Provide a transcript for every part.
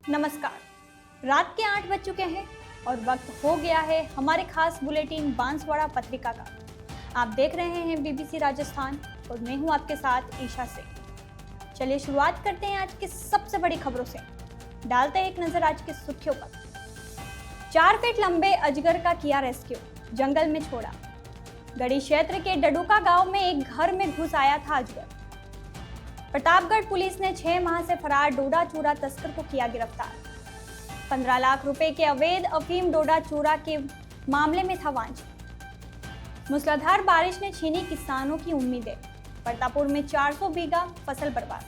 नमस्कार। रात के 8 बज चुके हैं और वक्त हो गया है हमारे खास बुलेटिन बांसवाड़ा पत्रिका का। आप देख रहे हैं बीबीसी राजस्थान और मैं हूं आपके साथ ईशा से। चलिए शुरुआत करते हैं आज की सबसे बड़ी खबरों से। डालते हैं एक नजर आज की सुर्खियों पर। 4 फीट लंबे अजगर का किया रेस्क्यू, जंगल में छोड़ा। गढ़ी क्षेत्र के डडुका गांव में एक घर में घुस आया था अजगर। प्रतापगढ़ पुलिस ने 6 माह से फरार डोडा चूरा तस्कर को किया गिरफ्तार। 15 लाख रुपए के अवैध अफीम डोडा चूरा के मामले में था वांछित। मूसलाधार बारिश ने छीनी किसानों की उम्मीदें। परतापुर में 400 बीघा फसल बर्बाद।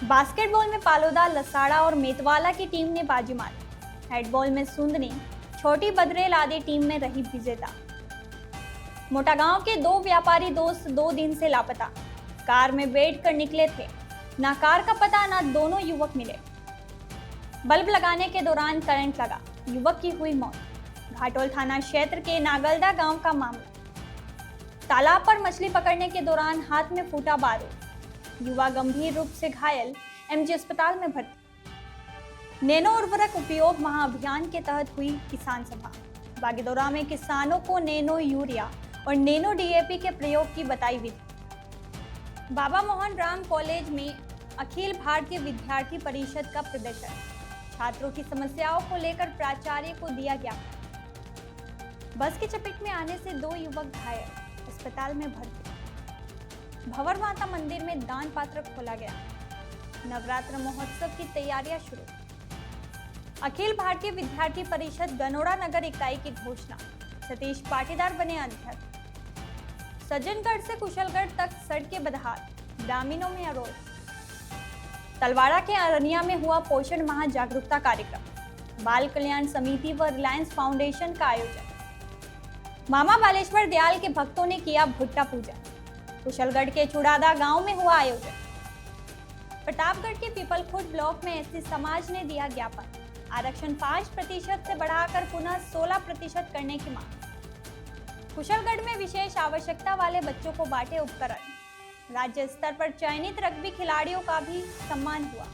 बास्केटबॉल में पालोदा, लसाड़ा और मेतवाला की टीम ने बाजी मारी। हेडबॉल में सुंदनी, छोटी बदरेल आदि टीम में रही विजेता। मोटागांव के 2 व्यापारी दोस्त 2 दिन से लापता। कार में बैठकर निकले थे, ना कार का पता ना दोनों युवक मिले। बल्ब लगाने के दौरान करंट लगा, युवक की हुई मौत। घाटोल थाना क्षेत्र के नागलदा गांव का मामला। तालाब पर मछली पकड़ने के दौरान हाथ में फूटा बारूद, युवा गंभीर रूप से घायल, एमजी अस्पताल में भर्ती। नैनो उर्वरक उपयोग महाअभियान के तहत हुई किसान सभा। बागीदौरा में किसानों को नैनो यूरिया और नैनो डीएपी के प्रयोग की बताई विधि। बाबा मोहन राम कॉलेज में अखिल भारतीय विद्यार्थी परिषद का प्रदर्शन। छात्रों की समस्याओं को लेकर प्राचार्य को दिया ज्ञापन। बस की चपेट में आने से 2 युवक घायल, अस्पताल में भर्ती। भंवर माता मंदिर में दान पात्र खोला गया। नवरात्र महोत्सव की तैयारियां शुरू। अखिल भारतीय विद्यार्थी परिषद गनोड़ा नगर इकाई की घोषणा। सतीश पाटीदार बने अध्यक्ष। सज्जनगढ़ से कुशलगढ़ तक सड़कें बदहाल, ग्रामीणों में आरोप। तलवाड़ा के अरनिया में हुआ पोषण माह जागरूकता कार्यक्रम। बाल कल्याण समिति व रिलायंस फाउंडेशन का आयोजन। मामा बालेश्वर दयाल के भक्तों ने किया भुट्टा पूजा। कुशलगढ़ के चुड़ादा गांव में हुआ आयोजन। प्रतापगढ़ के पीपलखुर्द ब्लॉक में एससी समाज ने दिया ज्ञापन। आरक्षण 5% से बढ़ाकर पुनः 16% करने की मांग। कुशलगढ़ में विशेष आवश्यकता वाले बच्चों को बांटे उपकरण। राज्य स्तर पर चयनित रग्बी खिलाड़ियों का भी सम्मान हुआ।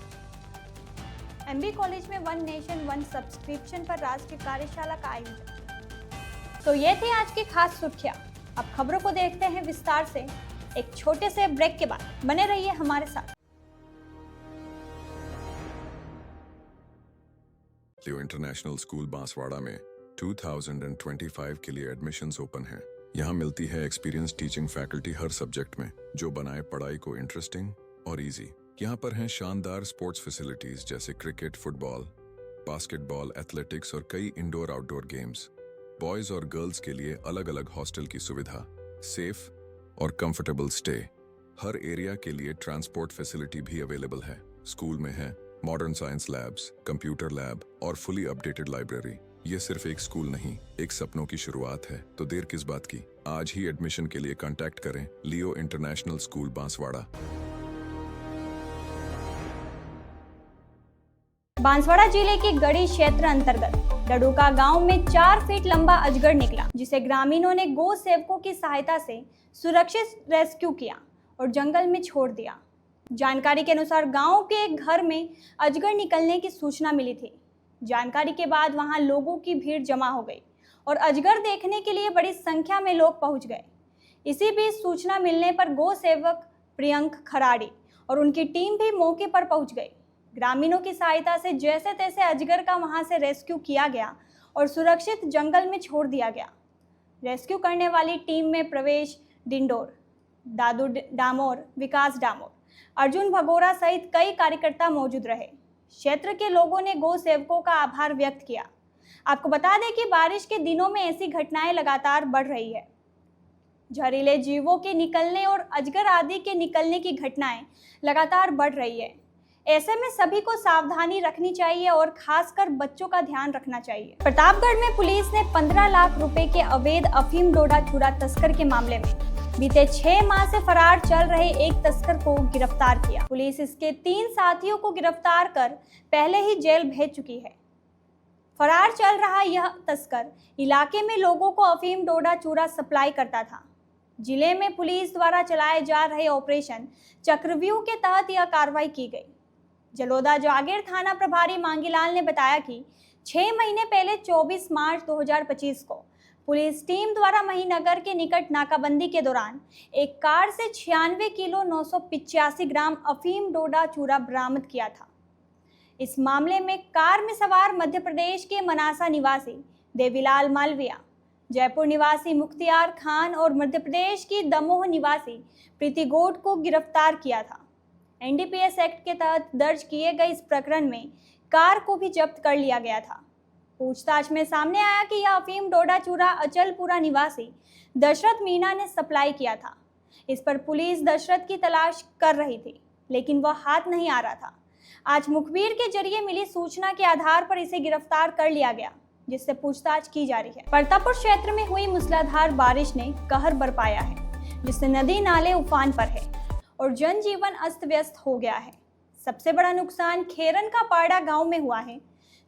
एमबी कॉलेज में वन नेशन वन सब्सक्रिप्शन पर राष्ट्रीय कार्यशाला का आयोजन। तो ये थी आज की खास सुर्खियां। अब खबरों को देखते हैं विस्तार से एक छोटे से ब्रेक के बाद। बने रहिए हमारे साथ। लियो इंटरनेशनल स्कूल बांसवाड़ा में 2025 के लिए एडमिशन्स ओपन हैं। यहाँ मिलती है एक्सपीरियंस टीचिंग फैकल्टी हर सब्जेक्ट में, जो बनाए पढ़ाई को इंटरेस्टिंग और इजी। यहाँ पर हैं शानदार स्पोर्ट्स फैसिलिटीज जैसे क्रिकेट, फुटबॉल, बास्केटबॉल, एथलेटिक्स और कई इंडोर आउटडोर गेम्स। बॉयज और गर्ल्स के लिए अलग अलग हॉस्टल की सुविधा, सेफ और कंफर्टेबल स्टे। हर एरिया के लिए ट्रांसपोर्ट फैसिलिटी भी अवेलेबल है। स्कूल में है modern science labs, computer lab और फुली अपडेटेड लाइब्रेरी। ये सिर्फ एक स्कूल नहीं, एक सपनों की शुरुआत है। तो देर किस बात की, आज ही एडमिशन के लिए कांटेक्ट करें लियो इंटरनेशनल स्कूल बांसवाड़ा। बांसवाड़ा जिले के गढ़ी क्षेत्र अंतर्गत डडुका गांव में 4 फीट लंबा अजगर निकला, जिसे ग्रामीणों ने गो सेवकों की सहायता से सुरक्षित रेस्क्यू किया और जंगल में छोड़ दिया। जानकारी के अनुसार गांव के एक घर में अजगर निकलने की सूचना मिली थी। जानकारी के बाद वहां लोगों की भीड़ जमा हो गई और अजगर देखने के लिए बड़ी संख्या में लोग पहुंच गए। इसी बीच सूचना मिलने पर गो सेवक प्रियंक खराड़ी और उनकी टीम भी मौके पर पहुंच गई। ग्रामीणों की सहायता से जैसे तैसे अजगर का वहां से रेस्क्यू किया गया और सुरक्षित जंगल में छोड़ दिया गया। रेस्क्यू करने वाली टीम में प्रवेश डिंडोर, दादू डामोर, विकास डामोर, अर्जुन भगोरा सहित कई कार्यकर्ता मौजूद रहे। क्षेत्र के लोगों ने गो सेवकों का आभार व्यक्त किया। आपको बता दें कि बारिश के दिनों में ऐसी घटनाएं लगातार बढ़ रही है। जहरीले जीवों के निकलने और अजगर आदि के निकलने की घटनाएं लगातार बढ़ रही है। ऐसे में सभी को सावधानी रखनी चाहिए और खासकर बच्चों का ध्यान रखना चाहिए। प्रतापगढ़ में पुलिस ने 15 लाख रुपए के अवैध अफीम डोडा चूरा तस्कर के मामले में बीते 6 माह से फरार चल रहे एक तस्कर को गिरफ्तार किया। पुलिस इसके 3 साथियों को गिरफ्तार कर पहले ही जेल भेज चुकी है। फरार चल रहा यह तस्कर इलाके में लोगों को अफीम डोडा चूरा सप्लाई करता था। जिले में पुलिस द्वारा चलाए जा रहे ऑपरेशन चक्रव्यूह के तहत यह कार्रवाई की गई। जलोदा जागीर थाना प्रभारी मांगीलाल ने बताया कि 6 महीने पहले 24 मार्च 2025 को पुलिस टीम द्वारा महीनगर के निकट नाकाबंदी के दौरान एक कार से 96 किलो 985 ग्राम अफीम डोडा चूरा बरामद किया था। इस मामले में कार में सवार मध्य प्रदेश के मनासा निवासी देवीलाल मालविया, जयपुर निवासी मुख्तियार खान और मध्य प्रदेश की दमोह निवासी प्रीति गोट को गिरफ्तार किया था। एनडीपीएस एक्ट के तहत दर्ज किए गए इस प्रकरण में कार को भी जब्त कर लिया गया था। पूछताछ में सामने आया कि यह अफीम डोडा चूरा अचलपुरा निवासी दशरथ मीणा ने सप्लाई किया था। इस पर पुलिस दशरथ की तलाश कर रही थी, लेकिन वह हाथ नहीं आ रहा था। आज मुखबिर के जरिए मिली सूचना के आधार पर इसे गिरफ्तार कर लिया गया, जिससे पूछताछ की जा रही है। प्रतापपुर क्षेत्र में हुई मूसलाधार बारिश ने कहर बरपाया है, जिससे नदी नाले उफान पर है और जनजीवन अस्त व्यस्त हो गया है। सबसे बड़ा नुकसान खेरन का पाड़ा गांव में हुआ है,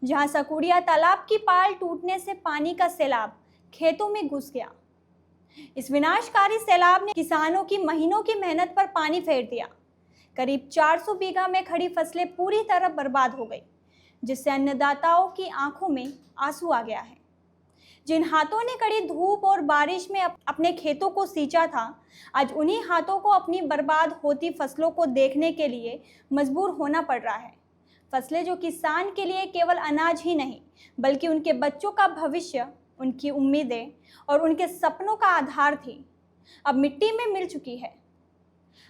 जहां सकुड़िया तालाब की पाल टूटने से पानी का सैलाब खेतों में घुस गया। इस विनाशकारी सैलाब ने किसानों की महीनों की मेहनत पर पानी फेर दिया। करीब 400 बीघा में खड़ी फसलें पूरी तरह बर्बाद हो गई, जिससे अन्नदाताओं की आंखों में आंसू आ गया है। जिन हाथों ने कड़ी धूप और बारिश में अपने खेतों को सींचा था, आज उन्हीं हाथों को अपनी बर्बाद होती फसलों को देखने के लिए मजबूर होना पड़ रहा है। फसलें जो किसान के लिए केवल अनाज ही नहीं, बल्कि उनके बच्चों का भविष्य, उनकी उम्मीदें और उनके सपनों का आधार थी, अब मिट्टी में मिल चुकी है।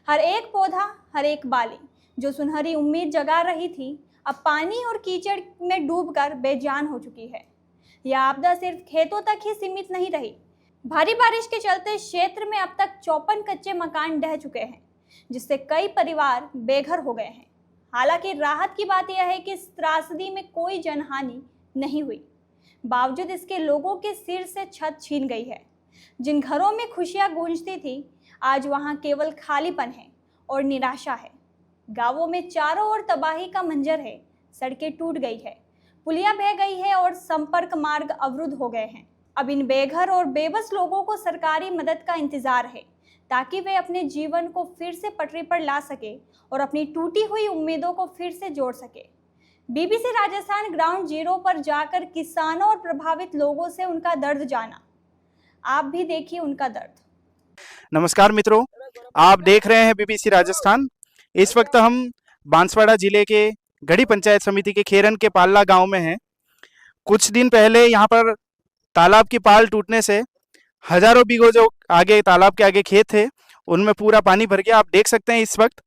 हर एक पौधा, हर एक बाली जो सुनहरी उम्मीद जगा रही थी, अब पानी और कीचड़ में डूबकर बेजान हो चुकी है। यह आपदा सिर्फ खेतों तक ही सीमित नहीं रही। भारी बारिश के चलते क्षेत्र में अब तक 54 कच्चे मकान ढह चुके हैं, जिससे कई परिवार बेघर हो गए हैं। हालांकि राहत की बात यह है कि इस त्रासदी में कोई जनहानि नहीं हुई। बावजूद इसके लोगों के सिर से छत छीन गई है। जिन घरों में खुशियां गूंजती थी, आज वहां केवल खालीपन है और निराशा है। गांवों में चारों ओर तबाही का मंजर है। सड़कें टूट गई है, पुलिया बह गई है और संपर्क मार्ग अवरुद्ध हो गए हैं। अब इन बेघर और बेबस लोगों को सरकारी मदद का इंतजार है, ताकि वे अपने जीवन को फिर से पटरी पर ला सके और अपनी टूटी हुई उम्मीदों को फिर से जोड़ सके। बीबीसी राजस्थान ग्राउंड जीरो पर जाकर किसानों और प्रभावित लोगों से उनका दर्द जाना। आप भी देखिए उनका दर्द। नमस्कार मित्रों, आप देख रहे हैं बीबीसी राजस्थान। इस वक्त हम बांसवाड़ा जिले के गढ़ी पंचायत समिति के खेरन के पाल्ला गांव में हैं। कुछ दिन पहले यहां पर तालाब की पाल टूटने से हजारों बीघों जो आगे तालाब के आगे खेत थे, उनमें पूरा पानी भर गया। आप देख सकते हैं इस वक्त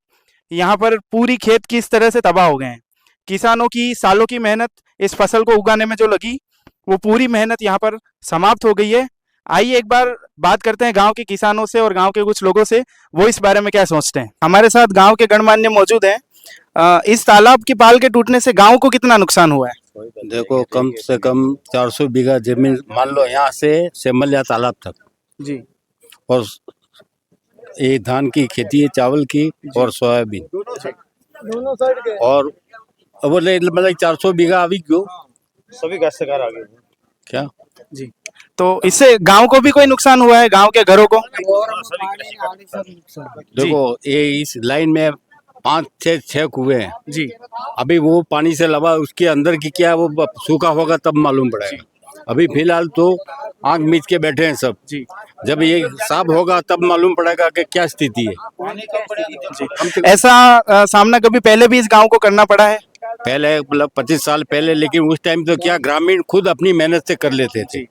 यहाँ पर पूरी खेत किस तरह से तबाह हो गए हैं। किसानों की सालों की मेहनत इस फसल को उगाने में जो लगी, वो पूरी मेहनत यहाँ पर समाप्त हो गई है। आइए एक बार बात करते हैं गांव के किसानों से और गांव के कुछ लोगों से, वो इस बारे में क्या सोचते हैं। हमारे साथ गांव के गणमान्य मौजूद हैं। इस तालाब की पाल के टूटने से गांव को कितना नुकसान हुआ है? देखो, कम से कम 400 बीघा जमीन मान लो यहाँ से सेमलिया तालाब तक जी। और ये धान की खेती है, चावल की और सोयाबीन दोनों साइड के। और बोले मतलब 400 बीघा अभी क्यों सभी काश्तकार आ गए क्या जी। तो इससे गांव को भी कोई नुकसान हुआ है, गांव के घरों को? देखो, ये इस लाइन में 5-6 कुएं हैं जी। अभी वो पानी से लगा, उसके अंदर की क्या वो सूखा होगा तब मालूम पड़ेगा। अभी फिलहाल तो आंख मीच के बैठे हैं सब जी। जब ये साफ होगा तब मालूम पड़ेगा कि क्या स्थिति है। ऐसा सामना कभी पहले भी इस गांव को करना पड़ा है? पहले मतलब 25 साल पहले, लेकिन उस टाइम तो क्या ग्रामीण खुद अपनी मेहनत से कर लेते थे।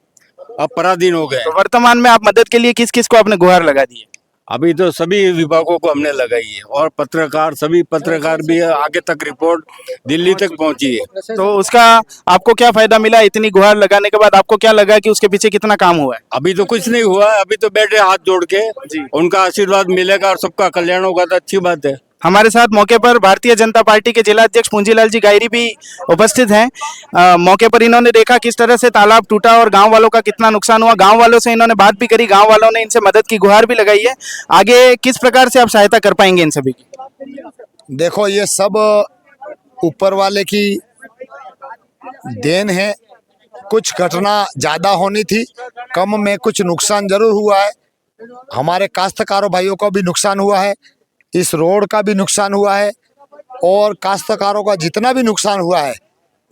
अब पराधीन हो गए। तो वर्तमान में आप मदद के लिए किस किस को आपने गुहार लगा दी है? अभी तो सभी विभागों को हमने लगाई है और पत्रकार, सभी पत्रकार भी आगे तक रिपोर्ट दिल्ली तक पहुंची है। तो उसका आपको क्या फायदा मिला? इतनी गुहार लगाने के बाद आपको क्या लगा कि उसके पीछे कितना काम हुआ है? अभी तो कुछ नहीं हुआ है, अभी तो बैठे हाथ जोड़ के उनका आशीर्वाद मिलेगा और सबका कल्याण होगा तो अच्छी बात है। हमारे साथ मौके पर भारतीय जनता पार्टी के जिला अध्यक्ष पूंजीलाल जी गायरी भी उपस्थित हैं। मौके पर इन्होंने देखा किस तरह से तालाब टूटा और गांव वालों का कितना नुकसान हुआ। गांव वालों से इन्होंने बात भी करी, गांव वालों ने इनसे मदद की गुहार भी लगाई है। आगे किस प्रकार से आप सहायता कर पाएंगे इन सभी की? देखो, ये सब ऊपर वाले की देन है। कुछ घटना ज्यादा होनी थी, कम में कुछ नुकसान जरूर हुआ है। हमारे काश्तकारों भाइयों को भी नुकसान हुआ है, इस रोड का भी नुकसान हुआ है। और काश्तकारों का जितना भी नुकसान हुआ है,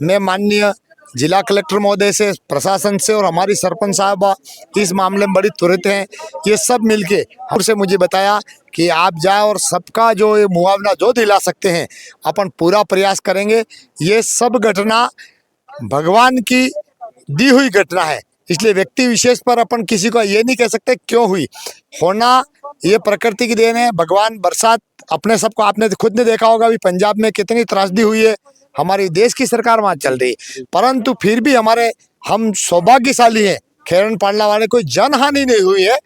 मैं माननीय जिला कलेक्टर महोदय से, प्रशासन से और हमारी सरपंच साहबा इस मामले में बड़ी त्वरित हैं। ये सब मिलके हमसे मुझे बताया कि आप जाए और सबका जो ये मुआवजा जो दिला सकते हैं अपन पूरा प्रयास करेंगे। ये सब घटना भगवान की दी हुई घटना है, इसलिए व्यक्ति विशेष पर अपन किसी को ये नहीं कह सकते क्यों हुई, होना ये प्रकृति की देन है। भगवान बरसात अपने सबको, आपने खुद ने देखा होगा अभी पंजाब में कितनी त्रासदी हुई है, हमारी देश की सरकार वहां चल रही है, परंतु फिर भी हम सौभाग्यशाली हैं, खेरन पाडला वाले कोई जनहानि नहीं हुई है।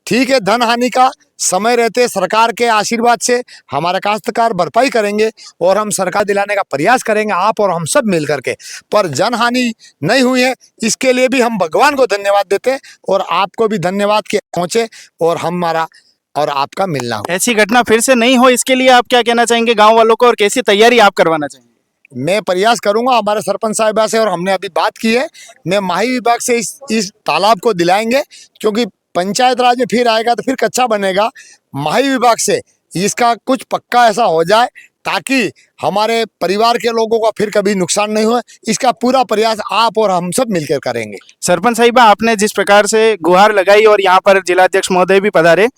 ठीक है, धन हानि का समय रहते सरकार के आशीर्वाद से हमारे काश्तकार भरपाई करेंगे और हम सरकार दिलाने का प्रयास करेंगे, आप और हम सब मिल करके, पर जनहानि नहीं हुई है, इसके लिए भी हम भगवान को धन्यवाद देते हैं और आपको भी धन्यवाद के पहुंचे और हमारा और आपका मिलना हो। ऐसी घटना फिर से नहीं हो, इसके लिए आप क्या कहना चाहेंगे गांव वालों को, और कैसी तैयारी आप करवाना चाहेंगे? मैं प्रयास करूंगा हमारे सरपंच साहिबा से, और हमने अभी बात की है, मैं माही विभाग से इस तालाब को दिलाएंगे, क्योंकि पंचायत राज में फिर आएगा तो फिर कच्चा बनेगा। माही विभाग से इसका कुछ पक्का ऐसा हो जाए ताकि हमारे परिवार के लोगों का फिर कभी नुकसान नहीं हो, इसका पूरा प्रयास आप और हम सब मिलकर करेंगे। सरपंच साहिबा, आपने जिस प्रकार से गुहार लगाई और यहाँ पर जिलाध्यक्ष महोदय भी पधारे,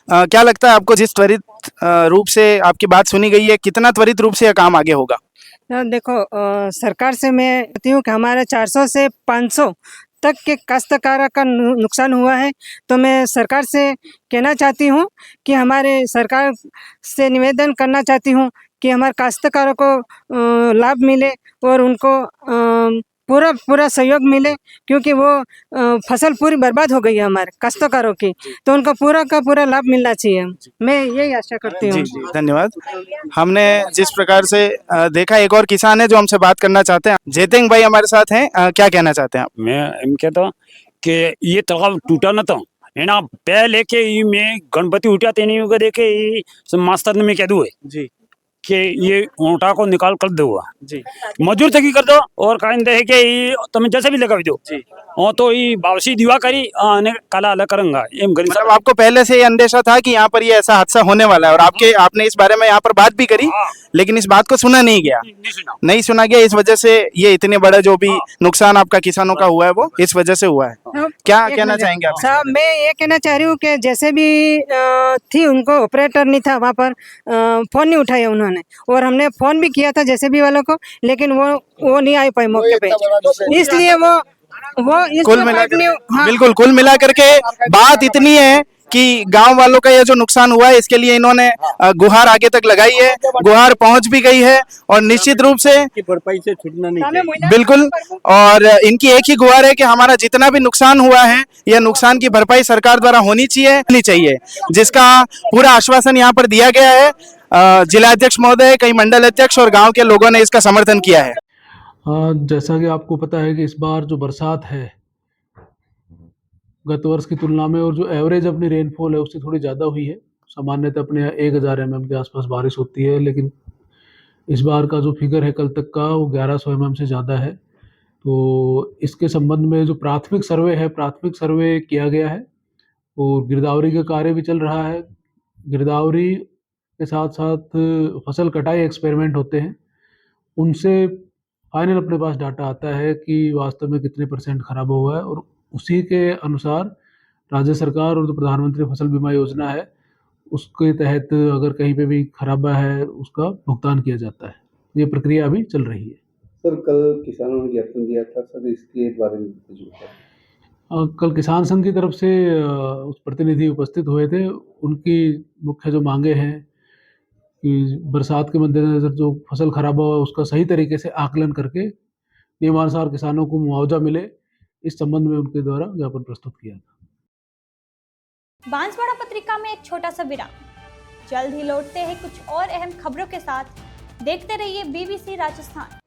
क्या लगता है आपको, जिस त्वरित रूप से आपकी बात सुनी गई है, कितना त्वरित रूप से यह काम आगे होगा? देखो, सरकार से मैं कहती हूँ कि हमारे 400 से 500 तक के काश्तकारों का नुकसान हुआ है, तो मैं सरकार से कहना चाहती हूँ कि हमारे सरकार से निवेदन करना चाहती हूँ कि हमारे काश्तकारों को लाभ मिले और उनको पूरा सहयोग मिले, क्योंकि वो फसल पूरी बर्बाद हो गई है हमारे काश्तकारों की, तो उनको पूरा का पूरा लाभ मिलना चाहिए। मैं यही आशा करती हूँ। जी, धन्यवाद। हमने जिस प्रकार से देखा, एक और किसान है जो हमसे बात करना चाहते हैं। जेतेंग भाई हमारे साथ हैं, क्या कहना चाहते हैं आप? मैं एम कहता हूँ कि ये तालाब टूटा न तो है ना, पहले के ये में गणपति उठा तेनी को देखे ये मास्टर ने मैं कह दूँ जी कि ये ऊँटा को निकाल कर दो, जी मजदूर तकी कर दो और कहीं दे के ये तुम जैसे भी लगा दो जी। और तो ये बावसी दीवा करी ने काला अलग करूंगा एम गरीब मतलब आपको पहले से ये अंदेशा था कि यहाँ पर ये ऐसा हादसा होने वाला है, और आपने इस बारे में यहाँ पर बात भी करी, लेकिन इस बात को सुना नहीं गया, नहीं सुना गया, इस वजह से ये इतने बड़ा जो भी नुकसान आपका किसानों का हुआ है वो इस वजह से हुआ है। क्या कहना चाहेंगे आप? साहब, मैं ये कहना चाह रही हूँ कि जैसे भी थी, उनको ऑपरेटर नहीं था वहाँ पर, फोन नहीं उठाया उन्होंने, और हमने फोन भी किया था जैसे भी वालों को, लेकिन वो नहीं आ पाए मौके पे, इसलिए वो कुल मिलाकर बिल्कुल कुल मिलाकर के बात इतनी है कि गांव वालों का ये जो नुकसान हुआ है, इसके लिए इन्होंने गुहार आगे तक लगाई है, गुहार पहुंच भी गई है, और निश्चित रूप से भरपाई से छूटना नहीं चाहिए। बिल्कुल, और इनकी एक ही गुहार है कि हमारा जितना भी नुकसान हुआ है, यह नुकसान की भरपाई सरकार द्वारा होनी चाहिए, जिसका पूरा आश्वासन यहाँ पर दिया गया है। जिलाध्यक्ष महोदय, कई मंडल अध्यक्ष और गाँव के लोगों ने इसका समर्थन किया है। जैसा कि आपको पता है कि इस बार जो बरसात है गत वर्ष की तुलना में, और जो एवरेज अपनी रेनफॉल है उससे थोड़ी ज़्यादा हुई है। सामान्यतः अपने 1000 mm के आसपास बारिश होती है, लेकिन इस बार का जो फिगर है कल तक का, वो 1100 mm से ज़्यादा है। तो इसके संबंध में जो प्राथमिक सर्वे किया गया है, और गिरदावरी का कार्य भी चल रहा है। गिरदावरी के साथ साथ फसल कटाई एक्सपेरिमेंट होते हैं, उनसे फाइनल अपने पास डाटा आता है कि वास्तव में कितने % खराब हुआ है, और उसी के अनुसार राज्य सरकार और जो प्रधानमंत्री फसल बीमा योजना है उसके तहत अगर कहीं पे भी खराबा है उसका भुगतान किया जाता है। ये प्रक्रिया अभी चल रही है। सर, कल किसानों ने ज्ञापन दिया था सर, इसके बारे में कुछ बताएं। कल किसान संघ की तरफ से उस प्रतिनिधि उपस्थित हुए थे। उनकी मुख्य जो मांगे हैं कि बरसात के मद्देनजर जो फसल खराब हुआ उसका सही तरीके से आकलन करके नियमानुसार किसानों को मुआवजा मिले, इस संबंध में उनके द्वारा ज्ञापन प्रस्तुत किया था। बांसवाड़ा पत्रिका में एक छोटा सा विराम, जल्द ही लौटते हैं कुछ और अहम खबरों के साथ। देखते रहिए BBC राजस्थान।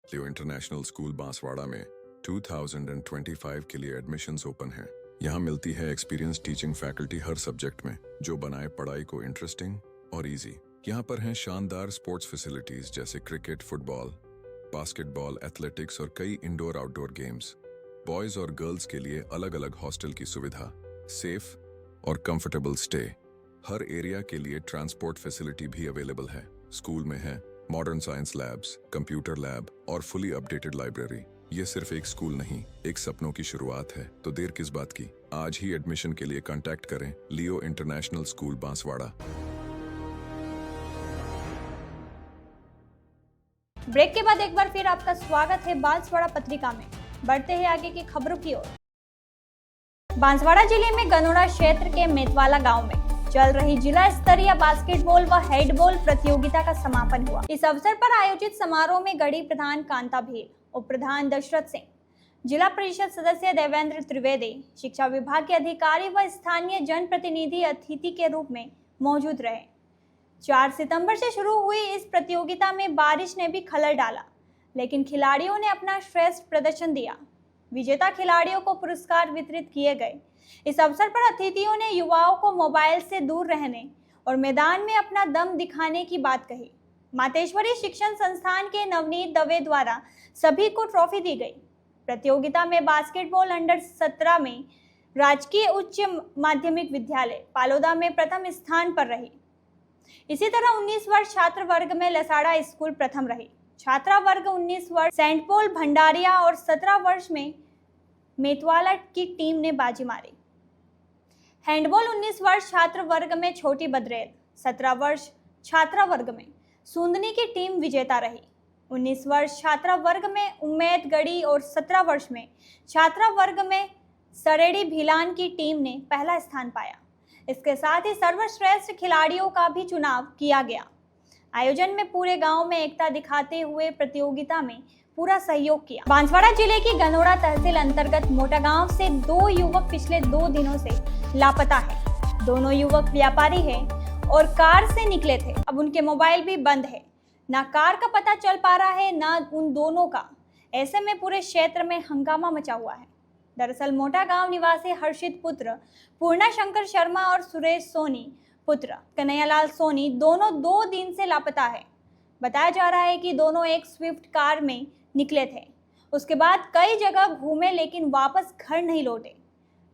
लियो इंटरनेशनल स्कूल बांसवाड़ा में 2025 के लिए एडमिशन्स ओपन हैं। यहाँ मिलती है एक्सपीरियंस टीचिंग फैकल्टी हर सब्जेक्ट में, जो बनाए पढ़ाई को इंटरेस्टिंग और इजी। यहाँ पर हैं शानदार स्पोर्ट्स फैसिलिटीज जैसे क्रिकेट, फुटबॉल, बास्केटबॉल, एथलेटिक्स और कई इंडोर आउटडोर गेम्स। बॉयज और गर्ल्स के लिए अलग अलग हॉस्टल की सुविधा, सेफ और कंफर्टेबल स्टे। हर एरिया के लिए ट्रांसपोर्ट फैसिलिटी भी अवेलेबल है। स्कूल में है modern science labs, computer lab और फुली अपडेटेड लाइब्रेरी। ये सिर्फ एक स्कूल नहीं, एक सपनों की शुरुआत है। तो देर किस बात की, आज ही एडमिशन के लिए कांटेक्ट करें लियो इंटरनेशनल स्कूल बांसवाड़ा। ब्रेक के बाद एक बार फिर आपका स्वागत है बांसवाड़ा पत्रिका में। बढ़ते हैं आगे की खबरों की ओर। बांसवाड़ा जिले में गनोड़ा क्षेत्र के मेतवाला गांव में चल रही जिला स्तरीय बास्केटबॉल व हैंडबॉल प्रतियोगिता का समापन हुआ। इस अवसर पर आयोजित समारोह में गढ़ी प्रधान कांता भील, उप प्रधान दशरथ सिंह, जिला परिषद सदस्य देवेंद्र त्रिवेदी, शिक्षा विभाग के अधिकारी व स्थानीय जनप्रतिनिधि अतिथि के रूप में मौजूद रहे। 4 सितंबर से शुरू हुई इस प्रतियोगिता में बारिश ने भी खलल डाला, लेकिन खिलाड़ियों ने अपना श्रेष्ठ प्रदर्शन दिया। विजेता खिलाड़ियों को पुरस्कार वितरित किए गए। इस अवसर पर अतिथियों ने युवाओं को मोबाइल से दूर रहने और मैदान में अपना दम दिखाने की बात कही। मातेश्वरी शिक्षण संस्थान के नवनीत दवे द्वारा सभी को ट्रॉफी दी गई। प्रतियोगिता में बास्केटबॉल अंडर 17 में राजकीय उच्च माध्यमिक विद्यालय पालोदा में प्रथम स्थान पर रही। इसी तरह 19 वर्ष छात्र वर्ग में लसाड़ा स्कूल प्रथम रही। छात्रा वर्ग 19 वर्ष सेंट पॉल भंडारिया और 17 वर्ष में मेतवाला की टीम ने बाजी मारी। हैंडबॉल 19 वर्ष छात्र वर्ग में छोटी बदरेल, 17 वर्ष छात्रा वर्ग में सूंदनी की टीम विजेता रही। 19 वर्ष छात्रा वर्ग में उम्मेद गढ़ी और 17 वर्ष में छात्रा वर्ग में सरेड़ी भिलान की टीम ने पहला स्थान पाया। इसके साथ ही सर्वश्रेष्ठ खिलाड़ियों का भी चुनाव किया गया। आयोजन में पूरे गांव में एकता दिखाते हुए प्रतियोगिता में पूरा सहयोग किया। बांसवाड़ा जिले की गनोड़ा तहसील अंतर्गत मोटा गांव से 2 युवक पिछले 2 दिनों से लापता है। दोनों युवक व्यापारी हैं और कार से निकले थे। अब उनके मोबाइल भी बंद है। ना कार का पता चल पा रहा है, ना उन दोनों का। ऐसे में पूरे क्षेत्र में हंगामा मचा हुआ है। दरअसल मोटा गांव निवासी हर्षित पुत्र पूर्णा शंकर शर्मा और सुरेश सोनी पुत्र कन्हैयालाल सोनी दोनों 2 दिन से लापता है। बताया जा रहा है कि दोनों एक स्विफ्ट कार में निकले थे। उसके बाद कई जगह घूमे लेकिन वापस घर नहीं लौटे।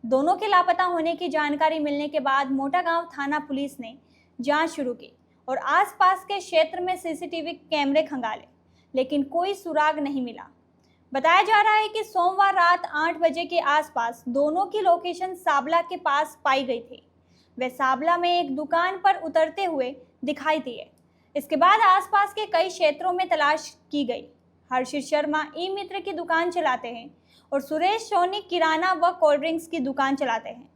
दोनों के लापता होने की जानकारी मिलने के बाद मोटा गांव थाना पुलिस ने जांच शुरू की और आसपास के क्षेत्र में सीसीटीवी कैमरे खंगाले, लेकिन कोई सुराग नहीं मिला। बताया जा रहा है कि सोमवार रात 8 बजे के आसपास दोनों की लोकेशन साबला के पास पाई गई थी। वे साबला में एक दुकान पर उतरते हुए दिखाई दिए। इसके बाद आसपास के कई क्षेत्रों में तलाश की गई। हर्षित शर्मा ई मित्र की दुकान चलाते हैं और सुरेश सोनी किराना व कोल्ड ड्रिंक्स की दुकान चलाते हैं।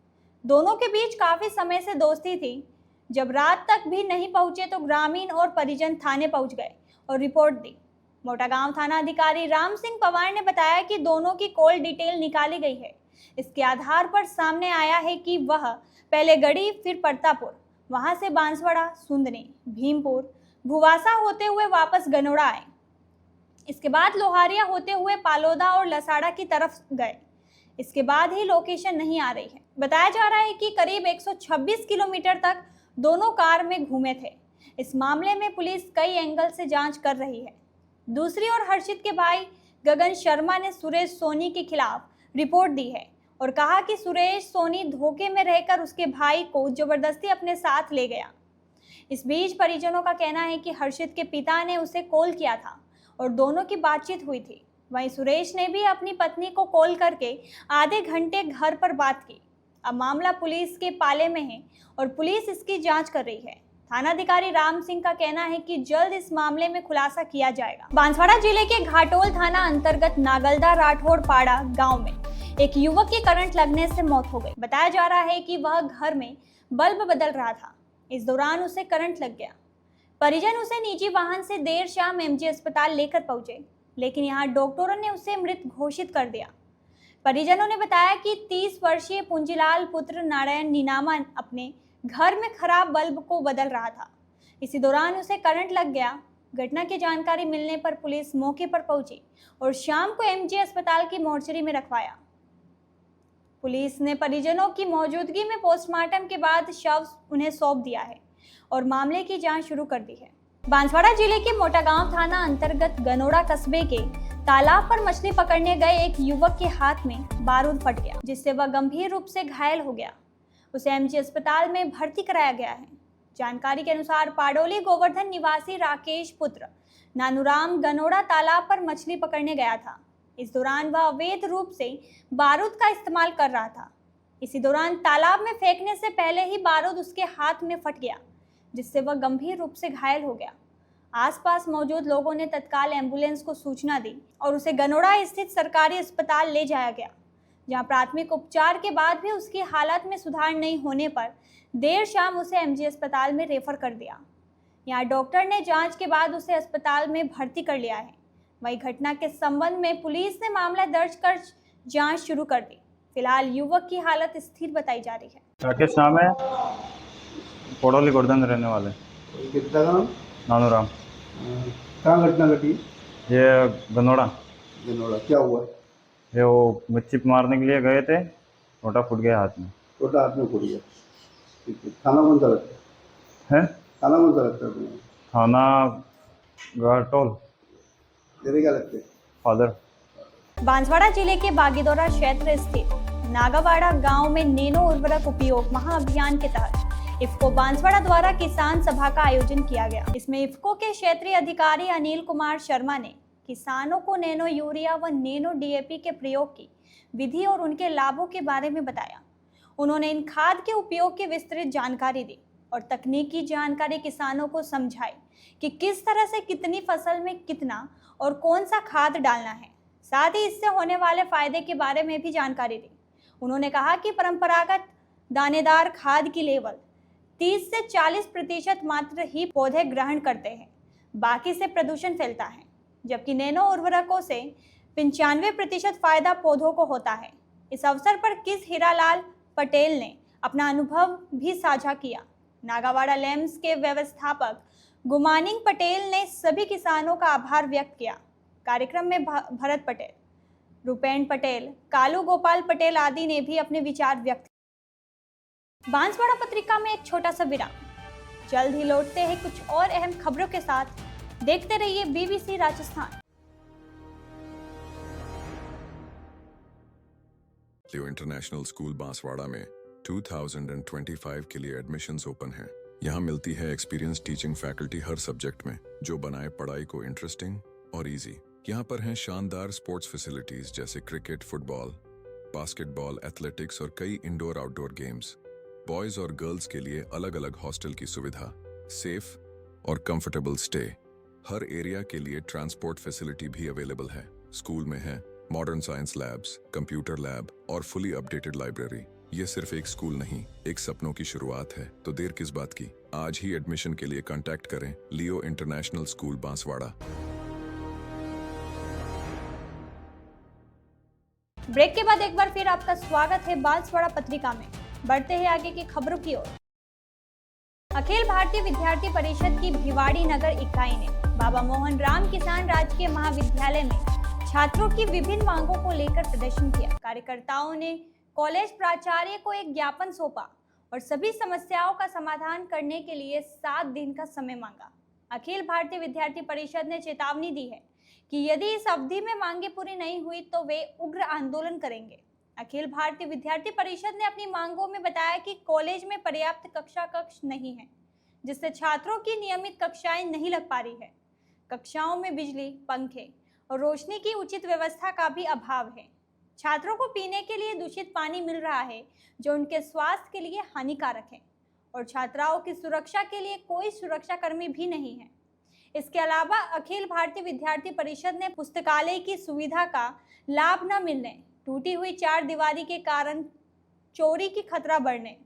दोनों के बीच काफ़ी समय से दोस्ती थी। जब रात तक भी नहीं पहुंचे तो ग्रामीण और परिजन थाने पहुंच गए और रिपोर्ट दी। मोटा गांव थाना अधिकारी राम सिंह पवार ने बताया कि दोनों की कॉल डिटेल निकाली गई है। इसके आधार पर सामने आया है कि वह पहले गढ़ी फिर परतापुर, वहां से बांसवाड़ा, सुंदनी, भीमपुर, भुवासा होते हुए वापस गनोड़ा आए। इसके बाद लोहारिया होते हुए पालोदा और लसाड़ा की तरफ गए। इसके बाद ही लोकेशन नहीं आ रही है। बताया जा रहा है कि करीब 126 किलोमीटर तक दोनों कार में घूमे थे। इस मामले में पुलिस कई एंगल से जांच कर रही है। दूसरी ओर हर्षित के भाई गगन शर्मा ने सुरेश सोनी के खिलाफ रिपोर्ट दी है और कहा कि सुरेश सोनी धोखे में रहकर उसके भाई को जबरदस्ती अपने साथ ले गया। इस बीच परिजनों का कहना है कि हर्षित के पिता ने उसे कॉल किया था और दोनों की बातचीत हुई थी। वहीं सुरेश ने भी अपनी पत्नी को कॉल करके आधे घंटे घर पर बात की। अब मामला पुलिस के पाले में है और पुलिस इसकी जांच कर रही है। थानाधिकारी राम सिंह का कहना है कि जल्द इस मामले में खुलासा किया जाएगा। बांसवाड़ा जिले के घाटोल थाना अंतर्गत नागलदा राठौड़ पाड़ा गांव में एक युवक की करंट लगने से मौत हो गई। बताया जा रहा है कि वह घर में बल्ब बदल रहा था। इस दौरान उसे करंट लग गया। परिजन उसे निजी वाहन से देर शाम एमजी अस्पताल लेकर पहुंचे, लेकिन यहाँ डॉक्टरों ने उसे मृत घोषित कर दिया। परिजनों ने बताया कि 30 वर्षीय पुंजीलाल पुत्र नारायण नीनामा अपने घर में खराब बल्ब को बदल रहा था। इसी दौरान उसे करंट लग गया। घटना की जानकारी मिलने पर पुलिस मौके पर पहुंची और शाम को एमजी अस्पताल की मोर्चरी में रखवाया। पुलिस ने परिजनों की मौजूदगी में पोस्टमार्टम के बाद शव उन्हें सौंप दिया है और मामले की जांच शुरू कर दी है। बांसवाड़ा जिले के मोटा गांव थाना अंतर्गत गनोड़ा कस्बे के तालाब पर मछली पकड़ने गए एक युवक के हाथ में बारूद फट गया, जिससे वह गंभीर रूप से घायल हो गया। उसे एमजी अस्पताल में भर्ती कराया गया है। जानकारी के अनुसार पाडोली गोवर्धन निवासी राकेश पुत्र नानूराम गनोड़ा तालाब पर मछली पकड़ने गया था। इस दौरान वह अवैध रूप से बारूद का इस्तेमाल कर रहा था। इसी दौरान तालाब में फेंकने से पहले ही बारूद उसके हाथ में फट गया, जिससे वह गंभीर रूप से घायल हो गया। आसपास मौजूद लोगों ने तत्काल एम्बुलेंस को सूचना दी और उसे गनोड़ा स्थित सरकारी अस्पताल ले जाया गया, जहां प्राथमिक उपचार के बाद भी उसकी हालत में सुधार नहीं होने पर देर शाम उसे एमजी अस्पताल में रेफर कर दिया। यहां डॉक्टर ने जांच के बाद उसे अस्पताल में भर्ती कर लिया है। वही घटना के संबंध में पुलिस ने मामला दर्ज कर जांच शुरू कर दी। फिलहाल युवक की हालत स्थिर बताई जा रही है। राकेश नाम है, पोडोली गोवर्धन रहने वाले। कितना नाम? नानूराम। कहाँ घटना घटी? ये गनोड़ा। गनोड़ा क्या हुआ? ये वो मच्छी मारने के लिए गए थे, छोटा फूट गया हाथ में। छोटा हाथ में फूट गया। ठीक है। खाना कौन सा लगता है? खाना कौन सा लगता है तुम्हें? थाना घाटोल। तेरे क्या लगते हैं? फादर। बांसवाड़ा जिले के बागीदोरा क्षेत्र स्थित नागावाड़ा गांव में नैनो उर्वरक उपयोग महाअभियान के तहत इफ्को बांसवाड़ा द्वारा किसान सभा का आयोजन किया गया। इसमें इफ्को के क्षेत्रीय अधिकारी अनिल कुमार शर्मा ने किसानों को नैनो यूरिया व नैनो डीएपी के प्रयोग की विधि और उनके लाभों के बारे में बताया। उन्होंने इन खाद के उपयोग की विस्तृत जानकारी दी और तकनीकी जानकारी किसानों को समझाई कि किस तरह से कितनी फसल में कितना और कौन सा खाद डालना है। साथ ही इससे होने वाले फायदे के बारे में भी जानकारी दी। उन्होंने कहा कि परंपरागत दानेदार खाद की लेवल 30 से 40% मात्र ही पौधे ग्रहण करते हैं, बाकी से प्रदूषण फैलता है, जबकि नैनो उर्वरकों से 95% फायदा पौधों को होता है। इस अवसर पर किस हीरालाल पटेल ने अपना अनुभव भी साझा किया। नागावाड़ा लैम्स के व्यवस्थापक गुमानिंग पटेल ने सभी किसानों का आभार व्यक्त किया। कार्यक्रम में भरत पटेल, रूपेण पटेल, कालू गोपाल पटेल आदि ने भी अपने विचार व्यक्त किए। बांसवाड़ा पत्रिका में एक छोटा सा विराम। जल्द ही लौटते हैं कुछ और अहम खबरों के साथ। देखते रहिए बीबीसी राजस्थान। लियो इंटरनेशनल स्कूल बांसवाड़ा में 2025 के लिए एडमिशन्स ओपन हैं। यहाँ मिलती है एक्सपीरियंस टीचिंग फैकल्टी हर सब्जेक्ट में, जो बनाए पढ़ाई को इंटरेस्टिंग और इजी। यहाँ पर हैं शानदार स्पोर्ट्स फैसिलिटीज जैसे क्रिकेट, फुटबॉल, बास्केटबॉल, एथलेटिक्स और कई इंडोर आउटडोर गेम्स। बॉयज और गर्ल्स के लिए अलग अलग हॉस्टल की सुविधा, सेफ और कंफर्टेबल स्टे। हर एरिया के लिए ट्रांसपोर्ट फैसिलिटी भी अवेलेबल है। स्कूल में है modern science labs, computer lab और फुली अपडेटेड लाइब्रेरी। ये सिर्फ एक स्कूल नहीं, एक सपनों की शुरुआत है। तो देर किस बात की, आज ही एडमिशन के लिए कांटेक्ट करें लियो इंटरनेशनल स्कूल बांसवाड़ा। ब्रेक के बाद एक बार फिर आपका स्वागत है बांसवाड़ा पत्रिका में। बढ़ते हैं आगे की खबरों की ओर। अखिल भारतीय विद्यार्थी परिषद की भिवाड़ी नगर इकाई ने बाबा मोहन राम किसान राजकीय महाविद्यालय में छात्रों की विभिन्न मांगों को लेकर प्रदर्शन किया। कार्यकर्ताओं ने कॉलेज प्राचार्य को एक ज्ञापन सौंपा और सभी समस्याओं का समाधान करने के लिए 7 दिन का समय मांगा। अखिल भारतीय विद्यार्थी परिषद ने चेतावनी दी है कि यदि इस अवधि में मांगे पूरी नहीं हुई तो वे उग्र आंदोलन करेंगे। अखिल भारतीय विद्यार्थी परिषद ने अपनी मांगों में बताया कि कॉलेज में पर्याप्त कक्षा कक्ष नहीं है, जिससे छात्रों की नियमित कक्षाएं नहीं लग पा रही है। कक्षाओं में बिजली, पंखे और रोशनी की उचित व्यवस्था का भी अभाव है। छात्रों को पीने के लिए दूषित पानी मिल रहा है, जो उनके स्वास्थ्य के लिए हानिकारक है, और छात्राओं की सुरक्षा के लिए कोई सुरक्षाकर्मी भी नहीं है। इसके अलावा अखिल भारतीय विद्यार्थी परिषद ने पुस्तकालय की सुविधा का लाभ न मिलने, टूटी हुई 4 दीवारी के कारण चोरी की खतरा बढ़ने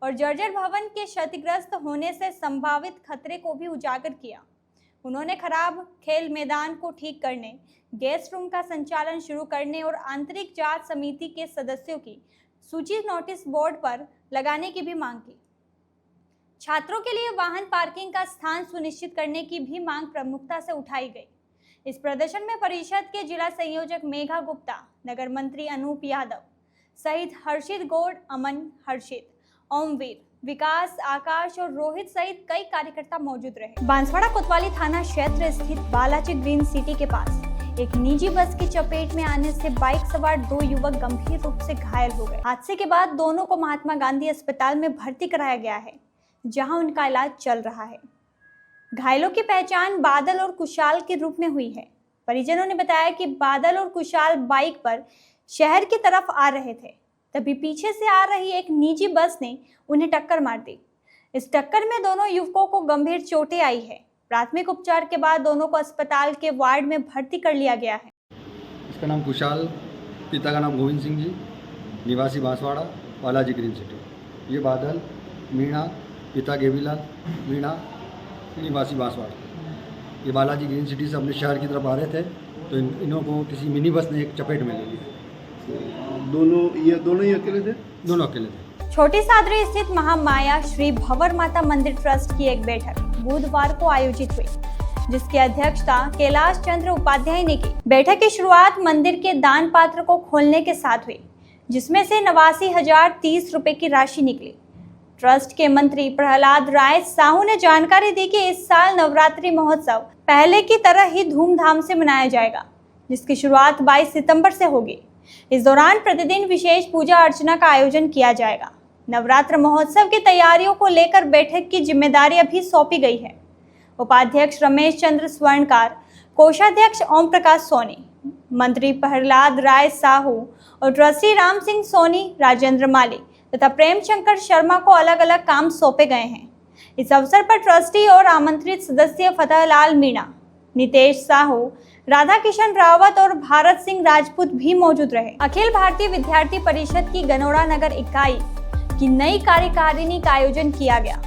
और जर्जर भवन के क्षतिग्रस्त होने से संभावित खतरे को भी उजागर किया। उन्होंने खराब खेल मैदान को ठीक करने, गेस्ट रूम का संचालन शुरू करने और आंतरिक जांच समिति के सदस्यों की सूची नोटिस बोर्ड पर लगाने की भी मांग की। छात्रों के लिए वाहन पार्किंग का स्थान सुनिश्चित करने की भी मांग प्रमुखता से उठाई गई। इस प्रदर्शन में परिषद के जिला संयोजक मेघा गुप्ता, नगर मंत्री अनूप यादव सहित हर्षित गौड़, अमन, हर्षित, ओमवीर, विकास, आकाश और रोहित सहित कई कार्यकर्ता मौजूद रहे। बांसवाड़ा कोतवाली थाना क्षेत्र स्थित बालाजी ग्रीन सिटी के पास एक निजी बस की चपेट में आने से बाइक सवार 2 युवक गंभीर रूप से घायल हो गए। हादसे के बाद दोनों को महात्मा गांधी अस्पताल में भर्ती कराया गया है, जहां उनका इलाज चल रहा है। घायलों की पहचान बादल और कुशाल के रूप में हुई है। परिजनों ने बताया कि बादल और कुशाल बाइक पर शहर की तरफ आ रहे थे, तभी पीछे से आ रही एक निजी बस ने उन्हें टक्कर मार दी। इस टक्कर में दोनों युवकों को गंभीर चोटें आई है। प्राथमिक उपचार के बाद दोनों को अस्पताल के वार्ड में भर्ती कर लिया गया है। इसका नाम कुशाल, पिता का नाम गोविंद सिंह जी, निवासी बांसवाड़ा, बालाजी ग्रीन सिटी। ये बादल, मीणा, पिता गेवीलाल, मीणा, निवासी बांसवाड़ा। ये बालाजी ग्रीन सिटी से अपने शहर की तरफ आ रहे थे, तो इन्हों को किसी मिनी बस ने एक चपेट में ले लिया। दोनों ही अकेले थे? दोनों अकेले थे। छोटी सादरी स्थित महामाया श्री भंवर माता मंदिर ट्रस्ट की एक बैठक बुधवार को आयोजित हुई, जिसकी अध्यक्षता कैलाश चंद्र उपाध्याय ने की। बैठक की शुरुआत मंदिर के दान पात्र को खोलने के साथ हुई, जिसमें से 89,030 रुपए की राशि निकली। ट्रस्ट के मंत्री प्रहलाद राय साहू ने जानकारी दी कि इस साल नवरात्रि महोत्सव पहले की तरह ही धूमधाम से मनाया जाएगा, जिसकी शुरुआत 22 सितंबर से होगी। इस दौरान प्रतिदिन विशेष पूजा अर्चना का आयोजन किया जाएगा। नवरात्र महोत्सव की तैयारियों को लेकर बैठक की जिम्मेदारी अभी सौंपी गई है। उपाध्यक्ष रमेश चंद्र स्वर्णकार, कोषाध्यक्ष ओम प्रकाश सोनी, मंत्री प्रहलाद राय साहू और ट्रस्टी राम सिंह सोनी, राजेंद्र माली तथा प्रेम शंकर शर्मा को अलग अलग काम सौंपे गए हैं। इस अवसर पर ट्रस्टी और आमंत्रित सदस्य फतेहलाल मीणा, नितेश साहू, राधा किशन रावत और भारत सिंह राजपूत भी मौजूद रहे। अखिल भारतीय विद्यार्थी परिषद की गनौरा नगर इकाई की नई कार्यकारिणी का आयोजन किया गया।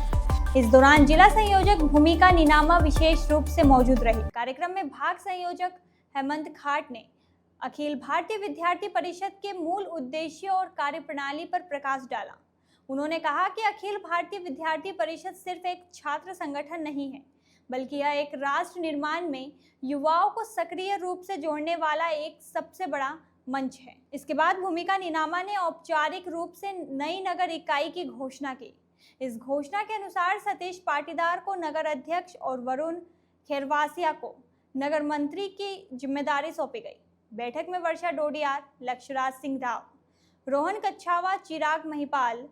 इस दौरान जिला संयोजक भूमिका नीनामा विशेष रूप से मौजूद रही। कार्यक्रम में भाग संयोजक हेमंत खाट ने अखिल भारतीय विद्यार्थी परिषद के मूल उद्देश्यों और कार्यप्रणाली पर प्रकाश डाला। उन्होंने कहा कि अखिल भारतीय विद्यार्थी परिषद सिर्फ एक छात्र संगठन नहीं है, बल्कि यह एक राष्ट्र निर्माण में युवाओं को सक्रिय रूप से जोड़ने वाला एक सबसे बड़ा मंच है। इसके बाद भूमिका नीनामा ने औपचारिक रूप से नई नगर इकाई की घोषणा की। इस घोषणा के अनुसार सतीश पाटीदार को नगर अध्यक्ष और वरुण खेरवासिया को नगर मंत्री की जिम्मेदारी सौंपी गई। बैठक में वर्षा डोडियार, लक्ष्यराज सिंह राव, रोहन कच्छावा, चिराग महिपाल,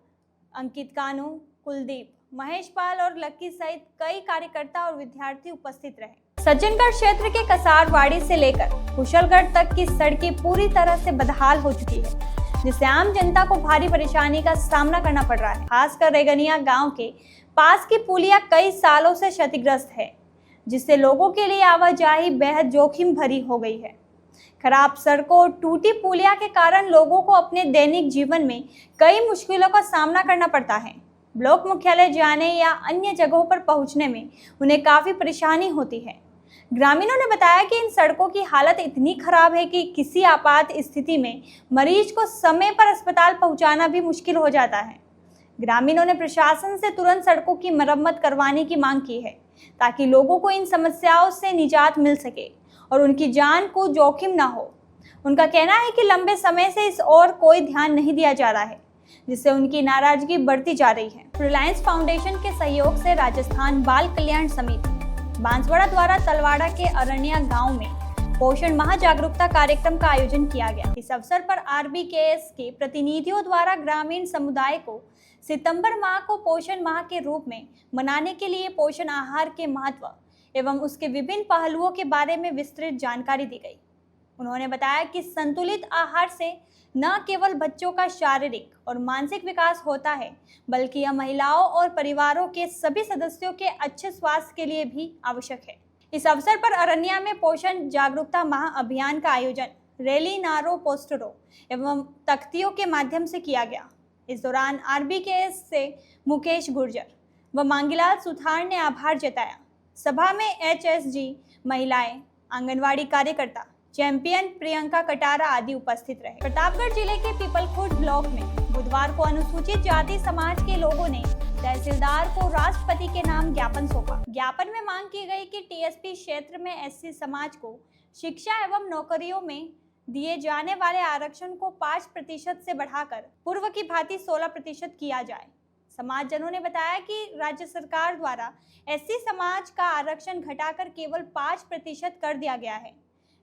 अंकित कानू, कुलदीप, महेश पाल और लक्की सहित कई कार्यकर्ता और विद्यार्थी उपस्थित रहे। सज्जनगढ़ क्षेत्र के कसारवाड़ी से लेकर कुशलगढ़ तक की सड़कें पूरी तरह से बदहाल हो चुकी है, जिससे आम जनता को भारी परेशानी का सामना करना पड़ रहा है। खासकर रेगनिया गांव के पास की पुलिया कई सालों से क्षतिग्रस्त है, जिससे लोगों के लिए आवाजाही बेहद जोखिम भरी हो गई है। खराब सड़कों और टूटी पुलिया के कारण लोगों को अपने दैनिक जीवन में कई मुश्किलों का सामना करना पड़ता है। ब्लॉक मुख्यालय जाने या अन्य जगहों पर पहुंचने में उन्हें काफ़ी परेशानी होती है। ग्रामीणों ने बताया कि इन सड़कों की हालत इतनी खराब है कि किसी आपात स्थिति में मरीज को समय पर अस्पताल पहुंचाना भी मुश्किल हो जाता है। ग्रामीणों ने प्रशासन से तुरंत सड़कों की मरम्मत करवाने की मांग की है, ताकि लोगों को इन समस्याओं से निजात मिल सके और उनकी जान को जोखिम ना हो। उनका कहना है कि लंबे समय से इस ओर कोई ध्यान नहीं दिया जा रहा है, जिससे उनकी नाराजगी बढ़ती जा रही है। रिलायंस फाउंडेशन के सहयोग से राजस्थान बाल कल्याण समिति बांसवाड़ा द्वारा तलवाड़ा के अरण्या गांव में पोषण माह जागरूकता कार्यक्रम का आयोजन किया गया। इस अवसर पर RBKS के प्रतिनिधियों द्वारा ग्रामीण समुदाय को सितंबर माह को पोषण माह के रूप में मनाने के लिए पोषण आहार के महत्व एवं उसके विभिन्न पहलुओं के बारे में विस्तृत जानकारी दी गई। उन्होंने बताया कि संतुलित आहार से न केवल बच्चों का शारीरिक और मानसिक विकास होता है, बल्कि यह महिलाओं और परिवारों के सभी सदस्यों के अच्छे स्वास्थ्य के लिए भी आवश्यक है। इस अवसर पर अरनिया में पोषण जागरूकता माह अभियान का आयोजन रैली, नारों, पोस्टरों एवं तख्तियों के माध्यम से किया गया। इस दौरान RBKS से मुकेश गुर्जर व मांगीलाल सुथार ने आभार जताया। सभा में HSG महिलाएं, आंगनवाड़ी कार्यकर्ता, चैंपियन प्रियंका कटारा आदि उपस्थित रहे। प्रतापगढ़ जिले के पीपलखुर्द ब्लॉक में बुधवार को अनुसूचित जाति समाज के लोगों ने तहसीलदार को राष्ट्रपति के नाम ज्ञापन सौंपा। ज्ञापन में मांग की गई कि TSP क्षेत्र में SC समाज को शिक्षा एवं नौकरियों में दिए जाने वाले आरक्षण को 5% से बढ़ाकर पूर्व की भांति 16% किया जाए। समाजजनों ने बताया कि राज्य सरकार द्वारा SC समाज का आरक्षण घटाकर केवल 5% कर दिया गया है,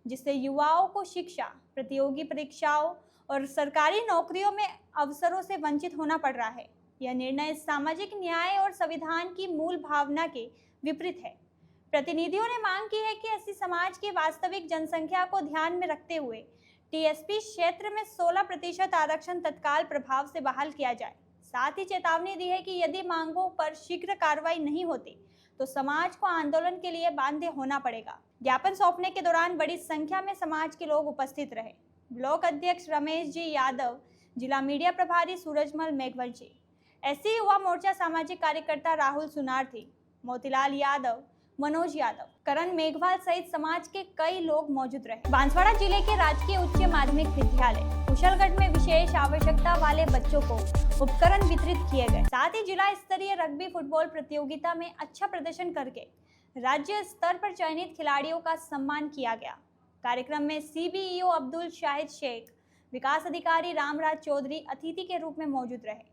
जिससे युवाओं को शिक्षा, प्रतियोगी परीक्षाओं और सरकारी नौकरियों में अवसरों से वंचित होना पड़ रहा है। यह निर्णय सामाजिक न्याय और संविधान की मूल भावना के विपरीत है। प्रतिनिधियों ने मांग की है कि एससी समाज की वास्तविक जनसंख्या को ध्यान में रखते हुए टीएसपी क्षेत्र में 16% आरक्षण तत्काल प्रभाव से बहाल किया जाए। साथ ही चेतावनी दी है कि यदि मांगों पर शीघ्र कार्रवाई नहीं होती तो समाज को आंदोलन के लिए बाध्य होना पड़ेगा। ज्ञापन सौंपने के दौरान बड़ी संख्या में समाज के लोग उपस्थित रहे। ब्लॉक अध्यक्ष रमेश जी यादव, जिला मीडिया प्रभारी सूरजमल मेघवंशी, एससी युवा मोर्चा सामाजिक कार्यकर्ता राहुल सुनार्थी, मोतीलाल यादव, मनोज यादव, करण मेघवाल सहित समाज के कई लोग मौजूद रहे। बांसवाड़ा जिले के राजकीय उच्च माध्यमिक विद्यालय कुशलगढ़ में विशेष आवश्यकता वाले बच्चों को उपकरण वितरित किए गए। साथ ही जिला स्तरीय रग्बी फुटबॉल प्रतियोगिता में अच्छा प्रदर्शन करके राज्य स्तर पर चयनित खिलाड़ियों का सम्मान किया गया। कार्यक्रम में सीबीईओ अब्दुल शाहिद शेख, विकास अधिकारी रामराज चौधरी अतिथि के रूप में मौजूद रहे।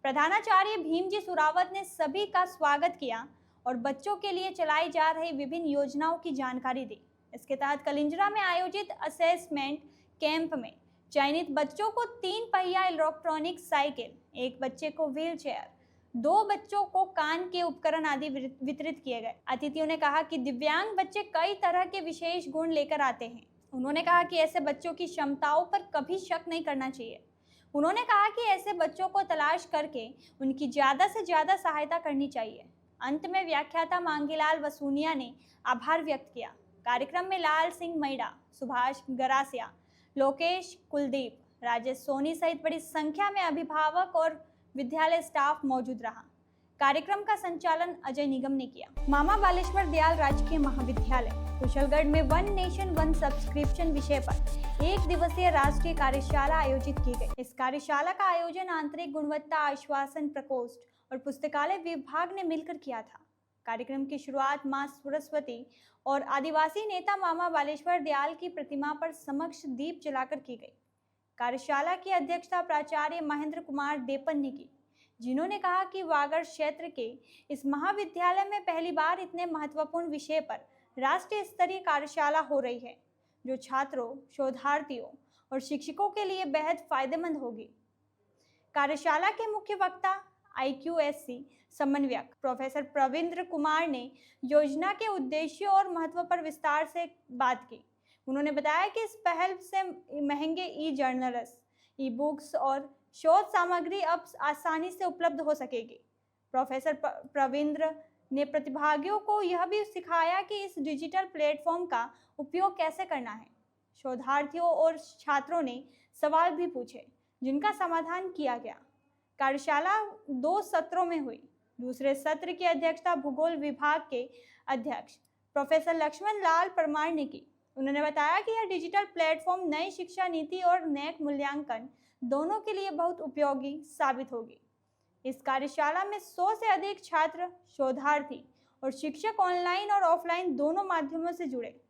प्रधानाचार्य भीमजी सुरावत ने सभी का स्वागत किया और बच्चों के लिए चलाई जा रही विभिन्न योजनाओं की जानकारी दी। इसके तहत कलिंजरा में आयोजित असेसमेंट कैंप में चयनित बच्चों को 3 पहिया इलेक्ट्रॉनिक साइकिल, 1 बच्चे को व्हील चेयर, 2 बच्चों को कान के उपकरण आदि वितरित किए गए। अतिथियों ने कहा कि दिव्यांग बच्चे कई तरह के विशेष गुण लेकर आते हैं। उन्होंने कहा कि ऐसे बच्चों की क्षमताओं पर कभी शक नहीं करना चाहिए। उन्होंने कहा कि ऐसे बच्चों को तलाश करके उनकी ज़्यादा से ज़्यादा सहायता करनी चाहिए। अंत में व्याख्याता मांगीलाल वसूनिया ने आभार व्यक्त किया। कार्यक्रम में लाल सिंह मैडा, सुभाष गरासिया, लोकेश कुलदीप, राजेश सोनी सहित बड़ी संख्या में अभिभावक और विद्यालय स्टाफ मौजूद रहा। कार्यक्रम का संचालन अजय निगम ने किया। मामा बालेश्वर दयाल राजकीय महाविद्यालय कुशलगढ़ में वन नेशन वन सब्सक्रिप्शन विषय पर 1 दिवसीय राष्ट्रीय कार्यशाला आयोजित की गई। इस कार्यशाला का आयोजन आंतरिक गुणवत्ता आश्वासन प्रकोष्ठ और पुस्तकालय विभाग ने मिलकर किया था। कार्यक्रम की शुरुआत मां सरस्वती और आदिवासी नेता मामा बालेश्वर दयाल की प्रतिमा पर समक्ष दीप जलाकर की गई। कार्यशाला की अध्यक्षता प्राचार्य महेंद्र कुमार देपन ने की, जिन्होंने कहा कि वागड़ क्षेत्र के इस महाविद्यालय में पहली बार इतने महत्वपूर्ण विषय पर राष्ट्रीय स्तरीय कार्यशाला हो रही है, जो छात्रों, शोधार्थियों और शिक्षकों के लिए बेहद फायदेमंद होगी। कार्यशाला के मुख्य वक्ता IQSC समन्वयक प्रोफेसर प्रविंद्र कुमार ने योजना के उद्देश्यों और महत्व पर विस्तार से बात की। उन्होंने बताया कि इस पहल से महंगे ई-जर्नल्स, ई-बुक्स और शोध सामग्री अब आसानी से उपलब्ध हो सकेगी। प्रोफेसर प्रविंद्र ने प्रतिभागियों को यह भी सिखाया कि इस डिजिटल प्लेटफॉर्म का उपयोग कैसे करना है। शोधार्थियों और छात्रों ने सवाल भी पूछे, जिनका समाधान किया गया। कार्यशाला 2 सत्रों में हुई। दूसरे सत्र की अध्यक्षता भूगोल विभाग के अध्यक्ष प्रोफेसर लक्ष्मण लाल परमार ने की। उन्होंने बताया कि यह डिजिटल प्लेटफॉर्म नई शिक्षा नीति और नैक मूल्यांकन दोनों के लिए बहुत उपयोगी साबित होगी। इस कार्यशाला में 100 से अधिक छात्र, शोधार्थी और शिक्षक ऑनलाइन और ऑफलाइन दोनों माध्यमों से जुड़े।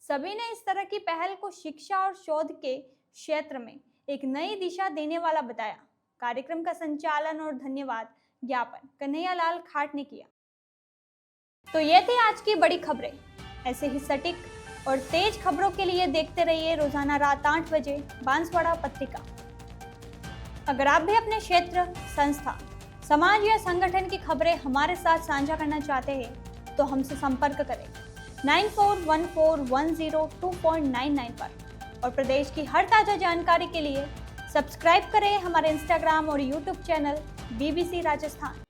सभी ने इस तरह की पहल को शिक्षा और शोध के क्षेत्र में एक नई दिशा देने वाला बताया। कार्यक्रम का संचालन और धन्यवाद ज्ञापन कन्हैयालाल खाट ने किया। तो ये थी आज की बड़ी खबरें। ऐसे ही सटीक और तेज खबरों के लिए देखते रहिए रोजाना रात 8 बजे बांसवाड़ा पत्रिका। अगर आप भी अपने क्षेत्र, संस्था, समाज या संगठन की खबरें हमारे साथ साझा करना चाहते हैं तो हमसे संपर्क करें 9414102499 पर। और प्रदेश की हर ताजा जानकारी के लिए सब्सक्राइब करें हमारे इंस्टाग्राम और यूट्यूब चैनल BBC राजस्थान।